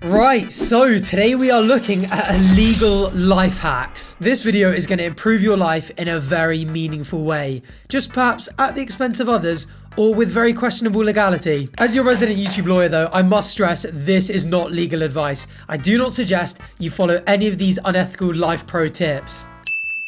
Right, so today we are looking at illegal life hacks. This video is going to improve your life in a very meaningful way, just perhaps at the expense of others, or with very questionable legality. As your resident YouTube lawyer though, I must stress this is not legal advice. I do not suggest you follow any of these unethical life pro tips.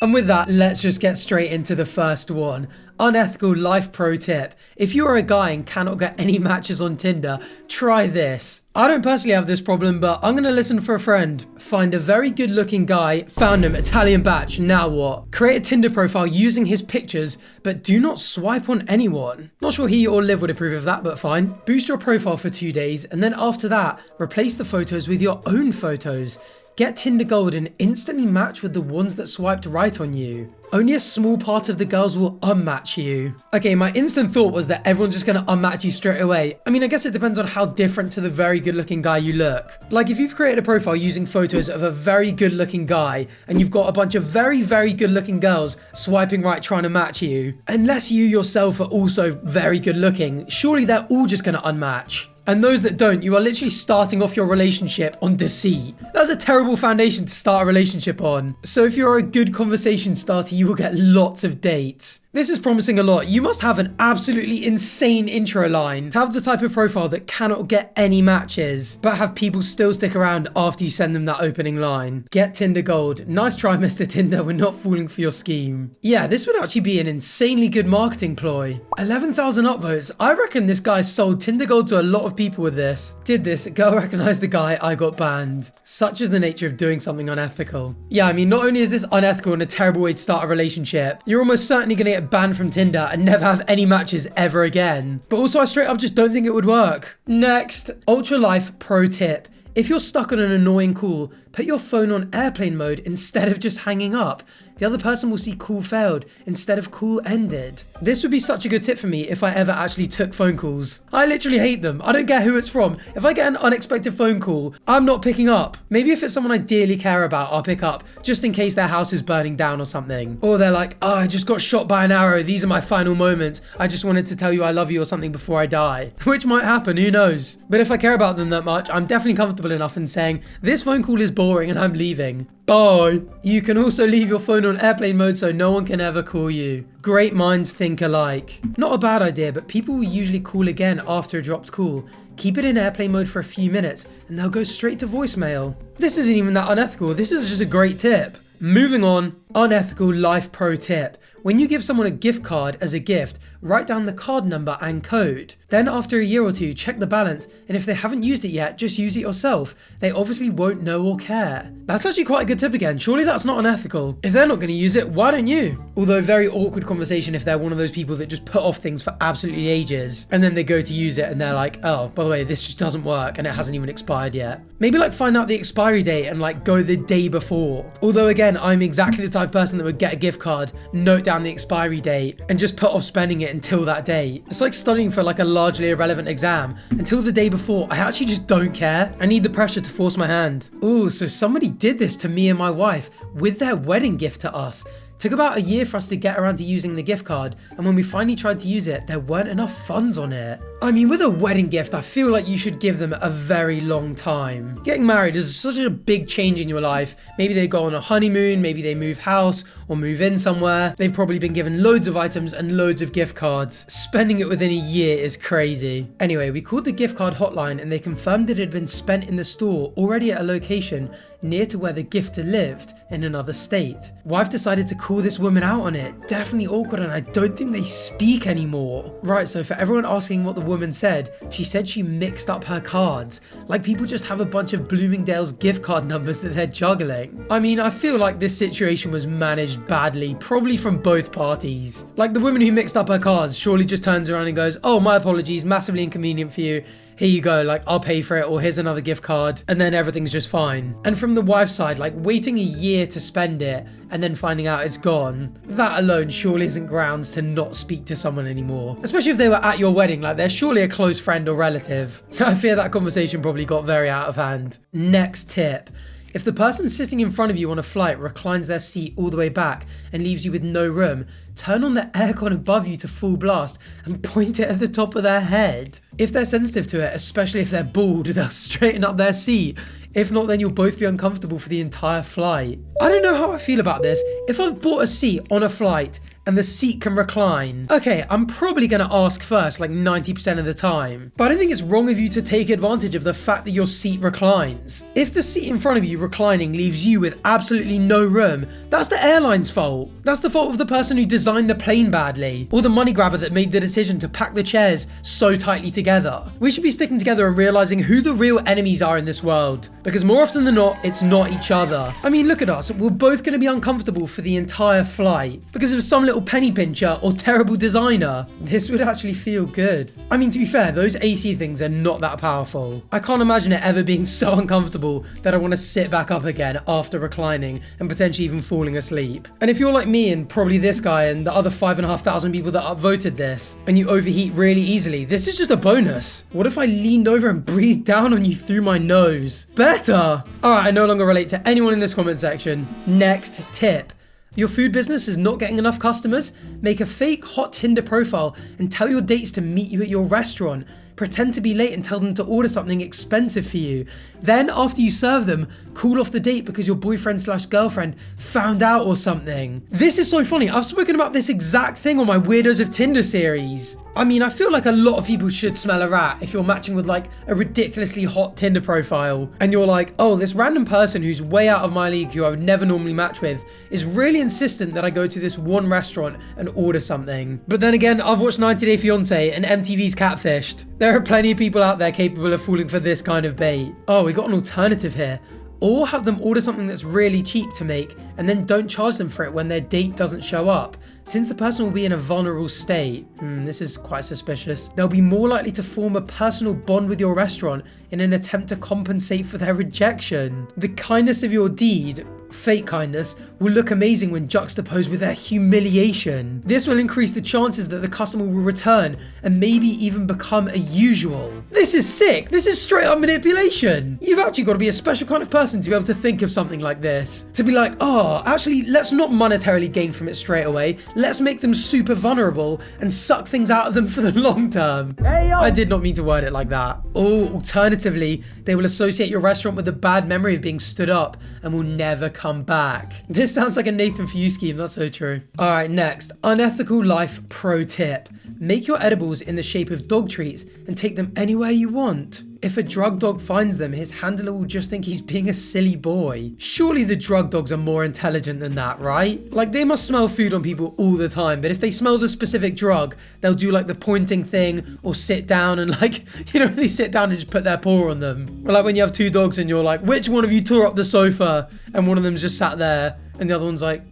And with that, let's just get straight into the first one. Unethical life pro tip. If you are a guy and cannot get any matches on Tinder, try this. I don't personally have this problem, but I'm gonna listen for a friend. Find a very good looking guy, found him, ItalianBach, now what? Create a Tinder profile using his pictures, but do not swipe on anyone. Not sure he or Liv would approve of that, but fine. Boost your profile for 2 days, and then after that, replace the photos with your own photos. Get Tinder Gold and instantly match with the ones that swiped right on you. Only a small part of the girls will unmatch you. Okay, my instant thought was that everyone's just gonna unmatch you straight away. I mean, I guess it depends on how different to the very good looking guy you look. Like if you've created a profile using photos of a very good looking guy and you've got a bunch of very good looking girls swiping right trying to match you, unless you yourself are also very good looking, surely they're all just gonna unmatch. And those that don't, you are literally starting off your relationship on deceit. That's a terrible foundation to start a relationship on. So if you're a good conversation starter, you will get lots of dates. This is promising a lot. You must have an absolutely insane intro line to have the type of profile that cannot get any matches, but have people still stick around after you send them that opening line. Get Tinder Gold. Nice try, Mr. Tinder. We're not falling for your scheme. Yeah, this would actually be an insanely good marketing ploy. 11,000 upvotes. I reckon this guy sold Tinder Gold to a lot of people with this. Did this, girl recognized the guy, I got banned. Such is the nature of doing something unethical. Yeah, I mean, not only is this unethical and a terrible way to start a relationship, you're almost certainly gonna get banned from Tinder and never have any matches ever again. But also I straight up just don't think it would work. Next, Ultra Life pro tip. If you're stuck on an annoying call, put your phone on airplane mode instead of just hanging up. The other person will see call failed instead of call ended. This would be such a good tip for me if I ever actually took phone calls. I literally hate them. I don't care who it's from. If I get an unexpected phone call, I'm not picking up. Maybe if it's someone I dearly care about, I'll pick up just in case their house is burning down or something. Or they're like, oh, I just got shot by an arrow. These are my final moments. I just wanted to tell you I love you or something before I die. Which might happen, who knows? But if I care about them that much, I'm definitely comfortable enough in saying, this phone call is boring and I'm leaving. Bye. You can also leave your phone on airplane mode so no one can ever call you. Great minds think alike. Not a bad idea, but people will usually call again after a dropped call. Keep it in airplane mode for a few minutes and they'll go straight to voicemail. This isn't even that unethical. This is just a great tip. Moving on, unethical life pro tip. When you give someone a gift card as a gift, write down the card number and code. Then after a year or two, check the balance, and if they haven't used it yet, just use it yourself. They obviously won't know or care. That's actually quite a good tip again. Surely that's not unethical. If they're not going to use it, why don't you? Although very awkward conversation if they're one of those people that just put off things for absolutely ages, and then they go to use it and they're like, oh, by the way, this just doesn't work and it hasn't even expired yet. Maybe like find out the expiry date and like go the day before. Although again, I'm exactly the type of person that would get a gift card, note down the expiry date, and just put off spending it until that day. It's like studying for like a largely irrelevant exam. Until the day before, I actually just don't care. I need the pressure to force my hand. Ooh, so somebody did this to me and my wife with their wedding gift to us. Took about a year for us to get around to using the gift card, and when we finally tried to use it, there weren't enough funds on it. I mean, with a wedding gift, I feel like you should give them a very long time. Getting married is such a big change in your life. Maybe they go on a honeymoon, maybe they move house or move in somewhere. They've probably been given loads of items and loads of gift cards. Spending it within a year is crazy. Anyway, we called the gift card hotline and they confirmed it had been spent in the store already at a location near to where the gifter lived in another state. Wife decided to call this woman out on it. Definitely awkward, and I don't think they speak anymore. Right, so for everyone asking what the woman said, she said she mixed up her cards. Like people just have a bunch of Bloomingdale's gift card numbers that they're juggling. I mean, I feel like this situation was managed badly, probably from both parties. Like the woman who mixed up her cards surely just turns around and goes, oh, my apologies, massively inconvenient for you. Here you go, like I'll pay for it, or here's another gift card, and then everything's just fine. And from the wife's side, like waiting a year to spend it and then finding out it's gone, that alone surely isn't grounds to not speak to someone anymore. Especially if they were at your wedding, like they're surely a close friend or relative. I fear that conversation probably got very out of hand. Next tip. If the person sitting in front of you on a flight reclines their seat all the way back and leaves you with no room, turn on the aircon above you to full blast and point it at the top of their head. If they're sensitive to it, especially if they're bald, they'll straighten up their seat. If not, then you'll both be uncomfortable for the entire flight. I don't know how I feel about this. If I've bought a seat on a flight and the seat can recline, okay, I'm probably going to ask first like 90% of the time. But I don't think it's wrong of you to take advantage of the fact that your seat reclines. If the seat in front of you reclining leaves you with absolutely no room, that's the airline's fault. That's the fault of the person who designed the plane badly, or the money grabber that made the decision to pack the chairs so tightly together. We should be sticking together and realizing who the real enemies are in this world, because more often than not, it's not each other. I mean, look at us. We're both going to be uncomfortable for the entire flight because of some little penny pincher or terrible designer. This would actually feel good. I mean, to be fair, those AC things are not that powerful. I can't imagine it ever being so uncomfortable that I want to sit back up again after reclining and potentially even falling asleep. And if you're like me and probably this guy and the other 5,500 people that upvoted this, and you overheat really easily, this is just a bonus. What if I leaned over and breathed down on you through my nose? Better! Alright, I no longer relate to anyone in this comment section. Next tip. Your food business is not getting enough customers? Make a fake hot Tinder profile and tell your dates to meet you at your restaurant. Pretend to be late and tell them to order something expensive for you. Then, after you serve them, call off the date because your boyfriend/girlfriend found out or something. This is so funny. I've spoken about this exact thing on my Weirdos of Tinder series. I mean, I feel like a lot of people should smell a rat if you're matching with like a ridiculously hot Tinder profile and you're like, oh, this random person who's way out of my league who I would never normally match with is really insistent that I go to this one restaurant and order something. But then again, I've watched 90 Day Fiancé and MTV's Catfished. There are plenty of people out there capable of falling for this kind of bait. Oh, we got an alternative here. Or have them order something that's really cheap to make and then don't charge them for it when their date doesn't show up. Since the person will be in a vulnerable state, this is quite suspicious, they'll be more likely to form a personal bond with your restaurant in an attempt to compensate for their rejection. The kindness of your deed, fake kindness, will look amazing when juxtaposed with their humiliation. This will increase the chances that the customer will return and maybe even become a usual. This is sick. This is straight up manipulation. You've actually got to be a special kind of person to be able to think of something like this. To be like, oh, actually, let's not monetarily gain from it straight away. Let's make them super vulnerable and suck things out of them for the long term. Hey, I did not mean to word it like that. Or alternatively, they will associate your restaurant with a bad memory of being stood up and will never come back. This sounds like a Nathan for You scheme. That's so true. All right, next, unethical life pro tip. Make your edibles in the shape of dog treats and take them anywhere you want. If a drug dog finds them, his handler will just think he's being a silly boy. Surely the drug dogs are more intelligent than that, right? Like, they must smell food on people all the time, but if they smell the specific drug, they'll do like the pointing thing or sit down and like, you know, they sit down and just put their paw on them. Or like when you have two dogs and you're like, which one of you tore up the sofa? And one of them's just sat there and the other one's like,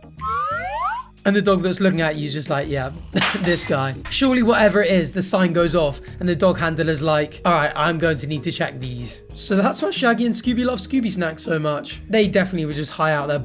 and the dog that's looking at you is just like, yeah, this guy. Surely whatever it is, the sign goes off and the dog handler's like, all right, I'm going to need to check these. So that's why Shaggy and Scooby love Scooby Snacks so much. They definitely were just high out their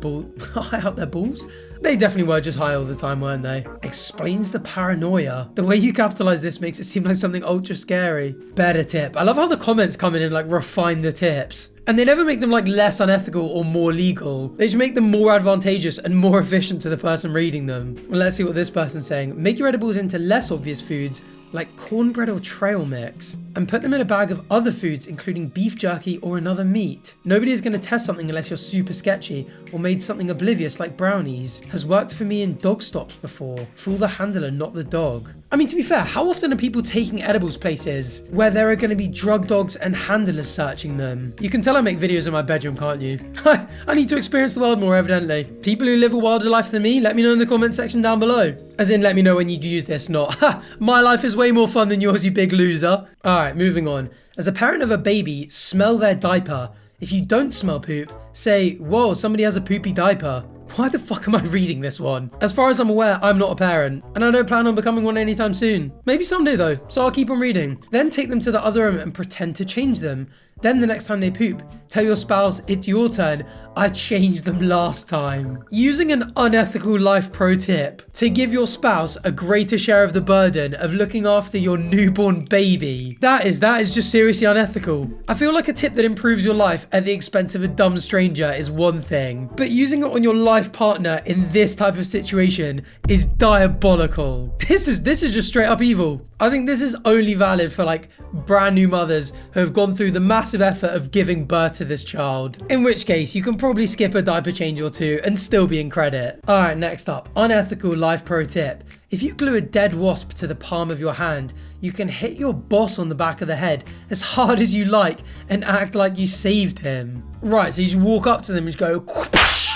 balls. They definitely were just high all the time, weren't they? Explains the paranoia. The way you capitalize this makes it seem like something ultra scary. Better tip. I love how the comments come in and like refine the tips. And they never make them like less unethical or more legal. They just make them more advantageous and more efficient to the person reading them. Well, let's see what this person's saying. Make your edibles into less obvious foods like cornbread or trail mix, and put them in a bag of other foods including beef jerky or another meat. Nobody is going to test something unless you're super sketchy or made something oblivious like brownies. Has worked for me in dog stops before. Fool the handler, not the dog. I mean, to be fair, how often are people taking edibles places where there are going to be drug dogs and handlers searching them? You can tell I make videos in my bedroom, can't you? I need to experience the world more, evidently. People who live a wilder life than me, let me know in the comment section down below. As in, let me know when you'd use this, not, my life is way more fun than yours, you big loser. Alright, moving on. As a parent of a baby, smell their diaper. If you don't smell poop, say, whoa, somebody has a poopy diaper. Why the fuck am I reading this one? As far as I'm aware, I'm not a parent, and I don't plan on becoming one anytime soon. Maybe someday though, so I'll keep on reading. Then take them to the other room and pretend to change them. Then the next time they poop, tell your spouse it's your turn. I changed them last time. Using an unethical life pro tip to give your spouse a greater share of the burden of looking after your newborn baby. That is just seriously unethical. I feel like a tip that improves your life at the expense of a dumb stranger is one thing, but using it on your life partner in this type of situation is diabolical. This is just straight up evil. I think this is only valid for like brand new mothers who have gone through the massive effort of giving birth to this child. In which case, you can probably skip a diaper change or two and still be in credit. Alright, next up, unethical life pro tip. If you glue a dead wasp to the palm of your hand, you can hit your boss on the back of the head as hard as you like and act like you saved him. Right, so you just walk up to them and just go whoosh,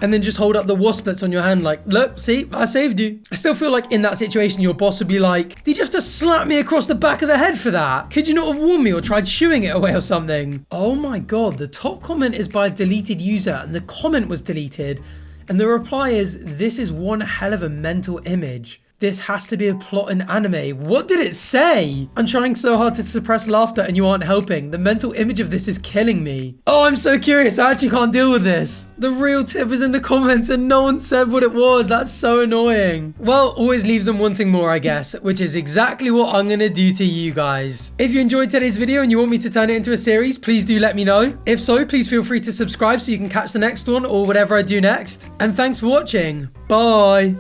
and then just hold up the wasp that's on your hand like, look, see, I saved you. I still feel like in that situation, your boss would be like, did you have to slap me across the back of the head for that? Could you not have warned me or tried shooing it away or something? Oh my God, the top comment is by a deleted user and the comment was deleted. And the reply is, this is one hell of a mental image. This has to be a plot in anime. What did it say? I'm trying so hard to suppress laughter and you aren't helping. The mental image of this is killing me. Oh, I'm so curious. I actually can't deal with this. The real tip is in the comments and no one said what it was. That's so annoying. Well, always leave them wanting more, I guess, which is exactly what I'm gonna do to you guys. If you enjoyed today's video and you want me to turn it into a series, please do let me know. If so, please feel free to subscribe so you can catch the next one or whatever I do next. And thanks for watching. Bye.